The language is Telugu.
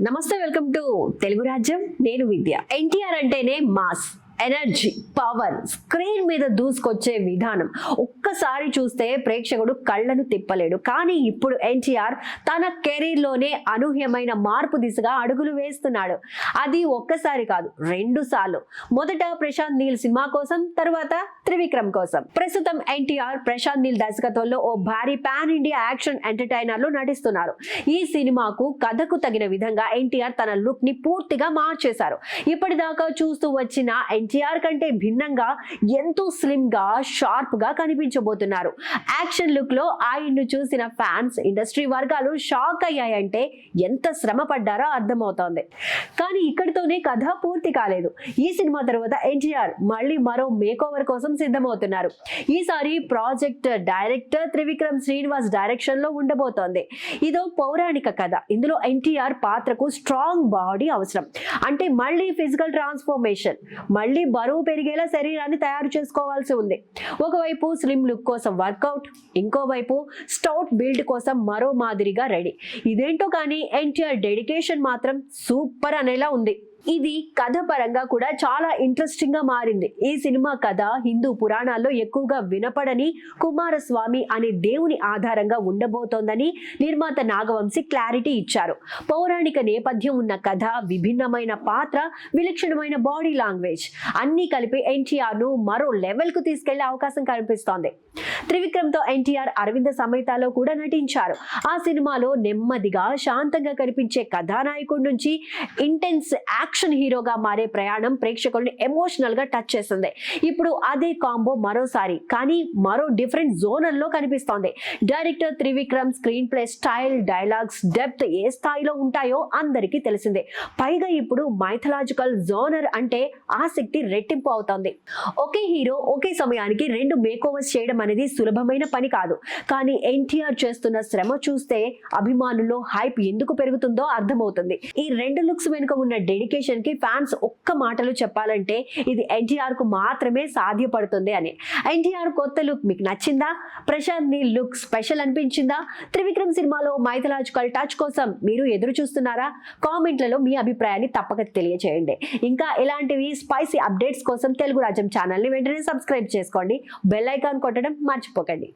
నమస్తే, వెల్కమ్ టు తెలుగు రాజ్యం. నేను విద్య. ఎన్టీఆర్ అంటేనే మాస్, ఎనర్జీ, పవర్, స్క్రీన్ మీద దూసుకొచ్చే విధానం ఒక్కసారి చూస్తే ప్రేక్షకుడు కళ్ళను తిప్పలేడు. కానీ ఇప్పుడు ఎన్టీఆర్ తన కెరీర్ లోనే అనూహ్యమైన మార్పు దిశగా అడుగులు వేస్తున్నాడు. అది ఒక్కసారి కాదు, 2 సార్లు. మొదట ప్రశాంత్ నీల్ సినిమా కోసం, తర్వాత త్రివిక్రమ్ కోసం. ప్రస్తుతం ఎన్టీఆర్ ప్రశాంత్ నీల్ దర్శకత్వంలో ఓ భారీ పాన్ ఇండియా యాక్షన్ ఎంటర్టైనర్లు నటిస్తున్నారు. ఈ సినిమాకు కథకు తగిన విధంగా ఎన్టీఆర్ తన లుక్ ని పూర్తిగా మార్చేశారు. ఇప్పటిదాకా చూస్తూ వచ్చిన ఎన్టీఆర్ కంటే భిన్నంగా ఎంతో స్లిమ్ గా, షార్ప్ గా కనిపించబోతున్నారు. యాక్షన్ లుక్ లో ఆయన్ను చూసిన ఫ్యాన్స్, ఇండస్ట్రీ వర్గాలు షాక్ అయ్యాయంటే ఎంత శ్రమ పడ్డారో అర్థమవుతోంది. కానీ ఇక్కడితోనే కథ పూర్తి కాలేదు. ఈ సినిమా తర్వాత ఎన్టీఆర్ మళ్ళీ మరో మేకోవర్ కోసం సిద్ధమవుతున్నారు. ఈసారి project director Trivikram Srinivas direction లో ఉండబోతోంది. ఇదో పౌరాణిక కథ. ఇందులో ఎన్టీఆర్ పాత్రకు స్ట్రాంగ్ బాడీ అవసరం. అంటే మళ్ళీ ఫిజికల్ ట్రాన్స్ఫర్మేషన్, మళ్ళీ బరువు పెరిగేలా శరీరాన్ని తయారు చేసుకోవాల్సి ఉంది. ఒకవైపు స్లిమ్ లుక్ కోసం వర్కౌట్, ఇంకోవైపు స్టౌట్ బిల్డ్ కోసం మరో మాదిరిగా రెడీ. ఇదేంటో కానీ ఎన్టీఆర్ డెడికేషన్ మాత్రం సూపర్ అనేలా ఉంది. ఇది కథ పరంగా కూడా చాలా ఇంట్రెస్టింగ్ గా మారింది. ఈ సినిమా కథ హిందూ పురాణాల్లో ఎక్కువగా వినపడని కుమారస్వామి అనే దేవుని ఆధారంగా ఉండబోతోందని నిర్మాత నాగవంశీ క్లారిటీ ఇచ్చారు. పౌరాణిక నేపథ్యం ఉన్న కథ, విభిన్నమైన పాత్ర, విలక్షణమైన బాడీ లాంగ్వేజ్ అన్ని కలిపి ఎన్టీఆర్ ను మరో లెవెల్ కు తీసుకెళ్లే అవకాశం కనిపిస్తోంది. త్రివిక్రమ్ తో ఎన్టీఆర్ అరవింద సమేతలో కూడా నటించారు. ఆ సినిమాలో నెమ్మదిగా, శాంతంగా కనిపించే కథానాయకుడి నుంచి ఇంటెన్స్ యాక్షన్ హీరోగా మారే ప్రయాణం ప్రేక్షకుల్ని ఎమోషనల్ గా టచ్ చేస్తుంది. ఇప్పుడు అదే కాంబో మరోసారి, కానీ మరో డిఫరెంట్ జోనర్ లో కనిపిస్తోంది. Director Trivikram screenplay style, dialogues depth ఏ స్థాయిలో ఉంటాయో అందరికీ తెలిసిందే. పైగా ఇప్పుడు మైథలాజికల్ జోనర్ అంటే ఆసక్తి రెట్టింపు అవుతోంది. ఒకే హీరో ఒకే సమయానికి 2 మేకోవర్స్ చేయడం అనేది సులభమైన పని కాదు. కానీ ఎన్టీఆర్ చేస్తున్న శ్రమ చూస్తే అభిమానుల్లో హైప్ ఎందుకు పెరుగుతుందో అర్థమవుతుంది. ఈ 2 లుక్స్ వెనుక ఉన్న డెడికేషన్ కి ఫ్యాన్స్ ఒక్క మాటలో చెప్పాలంటే ఇది ఎన్టీఆర్ కు మాత్రమే సాధ్యపడుతుంది అని. ఎన్టీఆర్ కొత్త లుక్ మీకు నచ్చిందా? ప్రశాంత్ నీల్ లుక్ స్పెషల్ అనిపించిందా? త్రివిక్రమ్ సినిమాలో మైథలాజికల్ టచ్ కోసం మీరు ఎదురు చూస్తున్నారా? కామెంట్లలో మీ అభిప్రాయాన్ని తప్పక తెలియజేయండి. ఇంకా ఇలాంటివి స్పైసీ అప్డేట్స్ కోసం తెలుగు రాజ్యం ఛానల్ ని వెంటనే సబ్స్క్రైబ్ చేసుకోండి. బెల్ ఐకాన్ కొట్టడం మర్చిపోకండి.